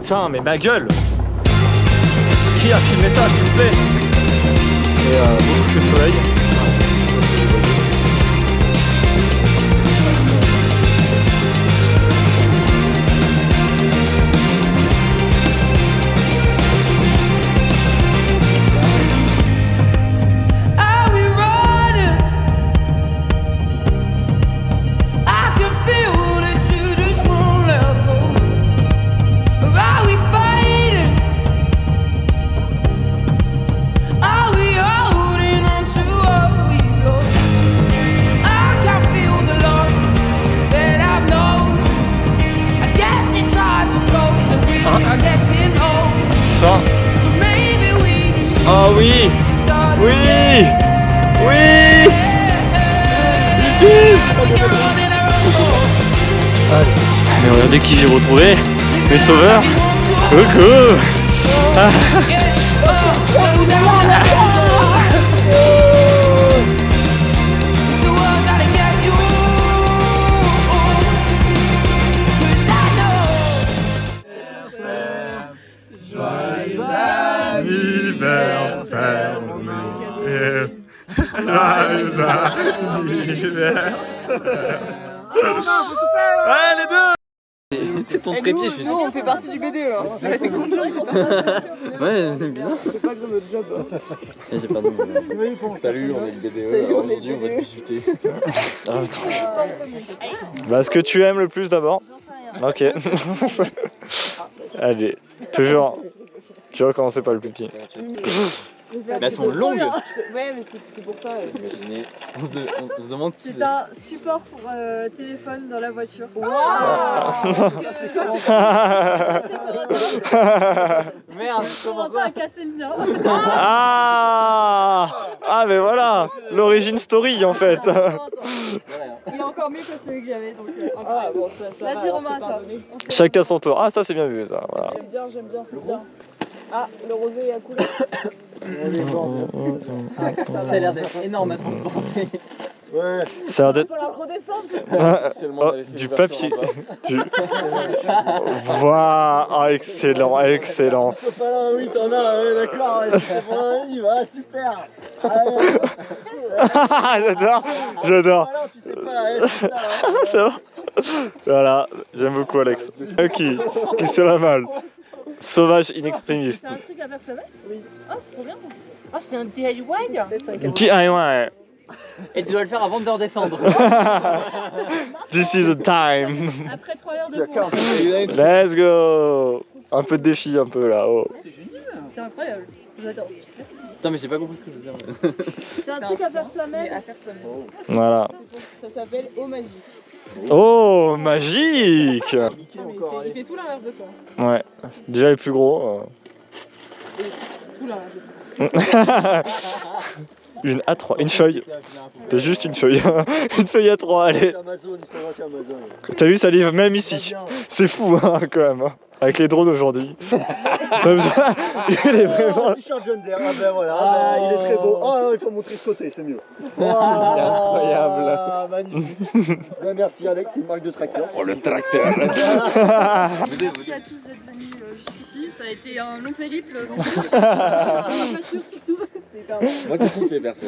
Putain, mais ma gueule! Qui a filmé ça, s'il vous plaît? Et beaucoup de soleil. Ça. Oh oui! Oui! Oui! Mais regardez qui j'ai retrouvé! Mes sauveurs! Coucou! Ah. Anniversaire, joyeux anniversaire. Ouais, les deux. C'est ton trépied, je suis sûr. Nous, on fait partie du BDE là. Ouais, c'est bien. C'est pas grave notre job. J'ai pas de Salut, on est le BDE. Aujourd'hui, on va te discuter. Bah, ce que tu aimes le plus d'abord. Ok. Allez, toujours. Tu vois comment c'est pas le plus pied. Mais elles sont longues. Ouais, mais c'est pour ça. Imaginez, on se demande qui C'est un support pour téléphone dans la voiture. Ça c'est Merde, Comment t'as cassé le mien? Ah, mais voilà, l'origine story en fait. Il est encore mieux que celui que j'avais, donc Ah bon, ça vas-y Romain, toi. Chacun son tour. Ah, ça c'est bien vu ça. Voilà. J'aime bien, c'est bien. Ah, le rosé est à couleur. Ça a l'air d'être énorme à transporter. Ouais. Ça a l'air d'être. Faut la redescendre. Oh, du papier. Voilà. Ah, excellent, excellent. C'est pas là, oui, t'en as, ouais, d'accord. On y va, super. J'adore, j'adore. Tu sais pas, C'est bon. Voilà, j'aime beaucoup Alex. Qui se la mal. Sauvage in extremis. C'est un truc à faire soi-même? Oui. Oh, c'est trop bien. Oh, c'est un DIY. DIY. Et tu dois le faire avant de redescendre. This is the time. Après 3 heures de pause. Let's go. Un peu de défi, un peu là. Oh. C'est incroyable. J'adore. Putain, mais j'ai pas compris ce que c'était. C'est un truc à faire soi-même. Voilà. Ça s'appelle Eau Magique. Oh, magique. Il fait tout l'inverse de toi. Ouais. Déjà les plus gros. Tout l'inverse de toi. Une A3, une feuille. T'as juste une feuille. Une feuille A3, allez. Amazon, ils sont gentils Amazon. T'as vu, ça livre même ici. C'est fou hein, quand même. Hein. Avec les drones aujourd'hui. Il est vraiment. T-shirt John Deere, ah ben voilà, il est très beau. Oh, il faut montrer ce côté, c'est mieux. Il est incroyable. Ah, magnifique. Ben, merci Alex, c'est une marque de tracteur. Oh le tracteur. Merci à tous d'être venus jusqu'ici. Ça a été un long périple. La voiture surtout. Moi, j'ai tout fait perso.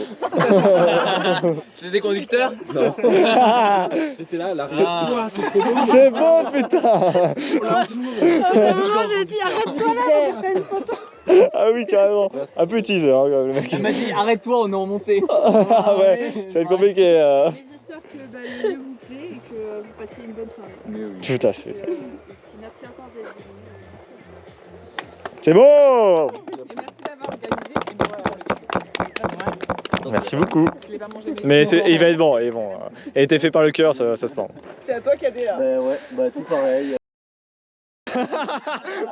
C'était des conducteurs? Non. C'était là, la C'est bon, putain. J'ai dit arrête-toi là, on fait une photo. Ah oui, carrément. Un peu teaser, hein, quand même, le mec. Elle m'a dit arrête-toi, on est en montée. Ah ouais, ça va être compliqué. J'espère que le lieu vous plaît et que vous passiez une bonne soirée. Mais oui. Tout à fait. Et puis, merci encore d'être venus. C'est bon. Et merci d'avoir organisé. Merci beaucoup. Je l'ai pas mangé, Mais il va être bon, il est bon. Il a été fait par le cœur, ça se sent. c'est à toi Cadet là. Ben ouais, bah tout pareil.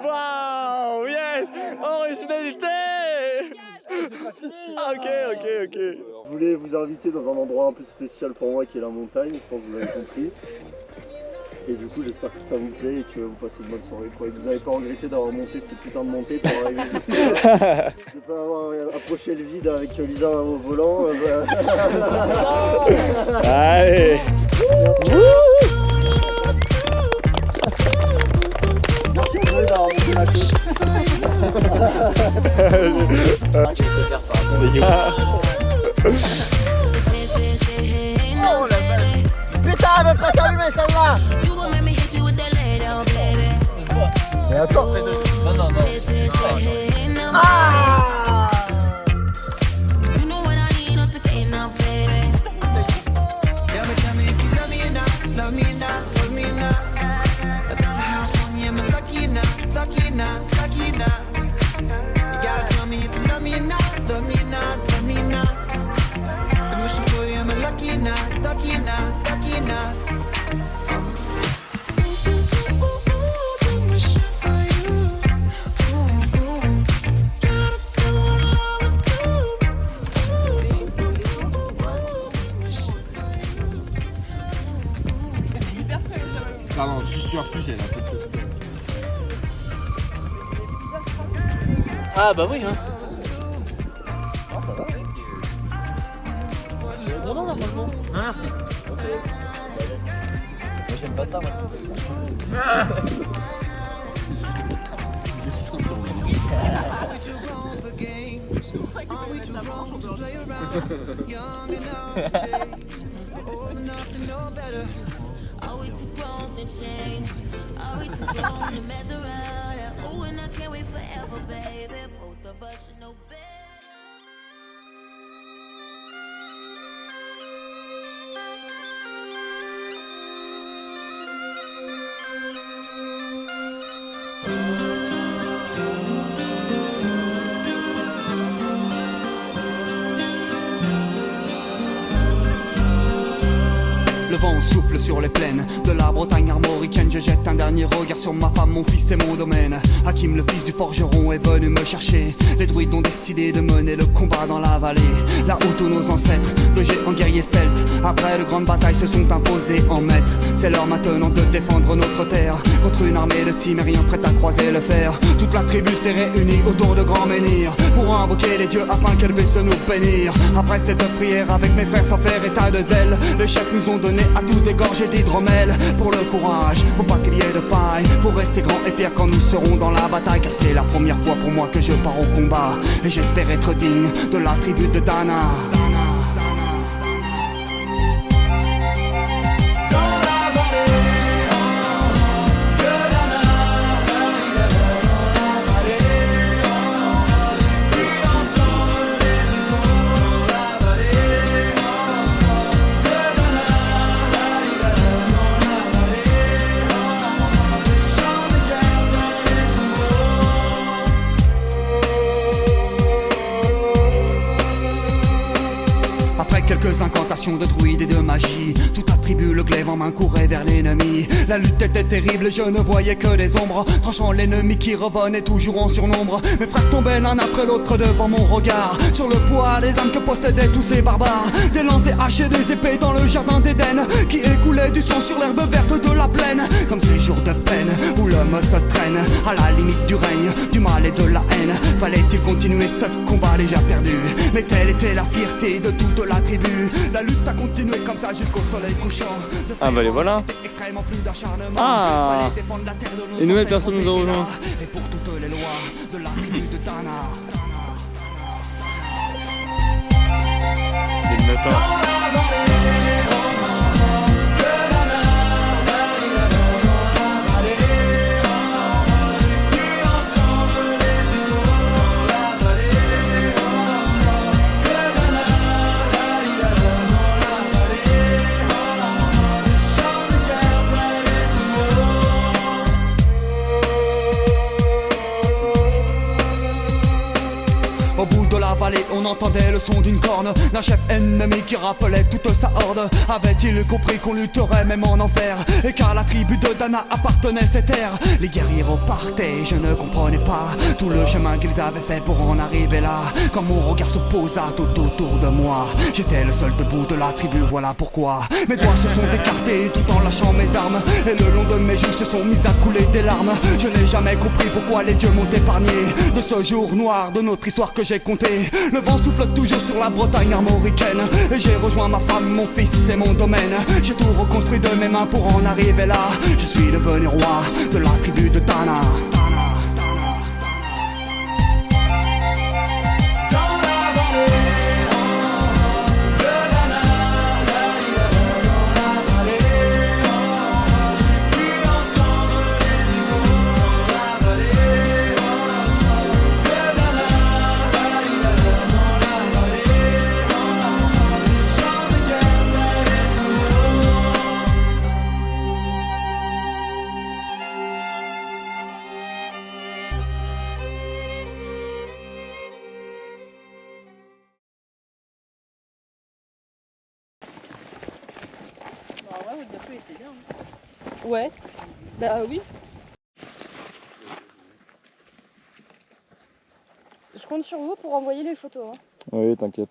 Waouh, yes, originalité. Ok. Je voulais vous inviter dans un endroit un peu spécial pour moi qui est la montagne, je pense que vous l'avez compris. Et du coup j'espère que ça vous plaît et que vous passez une bonne soirée. Et que vous n'avez pas regretté d'avoir monté cette putain de montée pour arriver jusque-là. De pas avoir approché le vide avec Lisa au volant. Allez. Merci. veut pas s'allumer celle-là. Mais attends. Ah! Pardon, je suis sur sujet là. Ah bah oui hein. Ah, ça va. Non non normalement. Ah, merci. Ok. Moi j'aime pas ça, moi. Are we too grown to change? Are we too grown to mess around? Oh, and I can't wait forever, baby. Both of us should know better. Le vent souffle sur les plaines de la Bretagne armoricaine. Je jette un dernier regard sur ma femme, mon fils et mon domaine. Hakim, le fils du forgeron, est venu me chercher. Les druides ont décidé de mener le combat dans la vallée, là où tous nos ancêtres, de géants guerriers celtes, après de grandes batailles, se sont imposés en maîtres. C'est l'heure maintenant de défendre notre terre contre une armée de cimériens prête à croiser le fer. Toute la tribu s'est réunie autour de grands menhirs pour invoquer les dieux afin qu'elle puisse nous bénir. Après cette prière avec mes frères sans faire état de zèle, les chefs nous ont donné à tous des gorgées d'hydromel. Pour le courage, pour pas qu'il y ait de faille, pour rester grand et fier quand nous serons dans la bataille. Car c'est la première fois pour moi que je pars au combat, et j'espère être digne de la tribu de Dana. Quelques incantations de druides et de magie, toute la tribu, le glaive en main, courait vers l'ennemi. La lutte était terrible, je ne voyais que des ombres, tranchant l'ennemi qui revenait toujours en surnombre. Mes frères tombaient l'un après l'autre devant mon regard, sur le poids des âmes que possédaient tous ces barbares. Des lances, des haches et des épées dans le jardin d'Éden, qui écoulait du sang sur l'herbe verte de la plaine. Comme ces jours de peine où l'homme se traîne à la limite du règne, du mal et de la haine. Fallait-il continuer ce combat déjà perdu? Mais telle était la fierté de toute la tribu. La lutte a continué comme ça jusqu'au soleil couchant. Ah bah les voilà. Ah, une nouvelle personne nous a rejoint. Et pour toutes les lois de la tribu de Dana. il me tend. Au bout de la vallée, on entendait le son d'une corne d'un chef ennemi qui rappelait toute sa horde. Avait-il compris qu'on lutterait même en enfer, et qu'à la tribu de Dana appartenait ces terres? Les guerriers repartaient, je ne comprenais pas tout le chemin qu'ils avaient fait pour en arriver là. Quand mon regard se posa tout autour de moi, j'étais le seul debout de la tribu, voilà pourquoi mes doigts se sont écartés tout en lâchant mes armes, et le long de mes joues se sont mis à couler des larmes. Je n'ai jamais compris pourquoi les dieux m'ont épargné de ce jour noir de notre histoire que j'ai compté. Le vent souffle toujours sur la Bretagne armoricaine, et j'ai rejoint ma femme, mon fils et mon domaine. J'ai tout reconstruit de mes mains pour en arriver là. Je suis devenu roi de la tribu de Dana. Ouais. Bah oui. Je compte sur vous pour envoyer les photos. Hein. Oui, t'inquiète.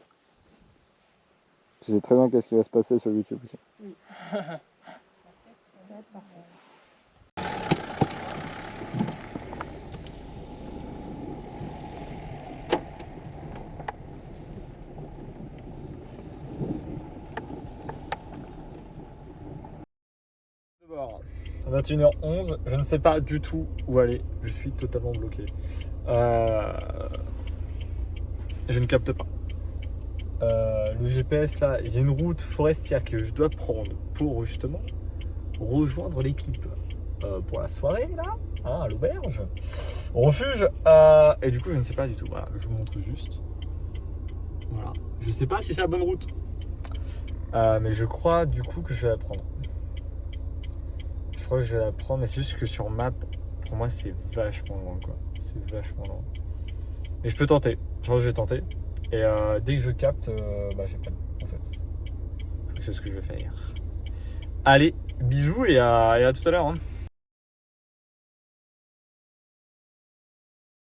Tu sais très bien qu'est-ce qui va se passer sur YouTube aussi. Oui. D'abord, 21h11, je ne sais pas du tout où aller, je suis totalement bloqué. Je ne capte pas. Le GPS là, il y a une route forestière que je dois prendre pour justement rejoindre l'équipe pour la soirée là, hein, à l'auberge, au refuge. Et du coup, je ne sais pas du tout. Voilà, je vous montre juste. Voilà, je sais pas si c'est la bonne route, mais je crois du coup que je vais la prendre. Je crois que je vais la prendre, mais c'est juste que sur map, pour moi, c'est vachement loin quoi. C'est vachement loin. Mais je peux tenter. Je crois que je vais tenter. Et dès que je capte, j'ai pas en fait. C'est ce que je vais faire. Allez, bisous et à tout à l'heure. Hein.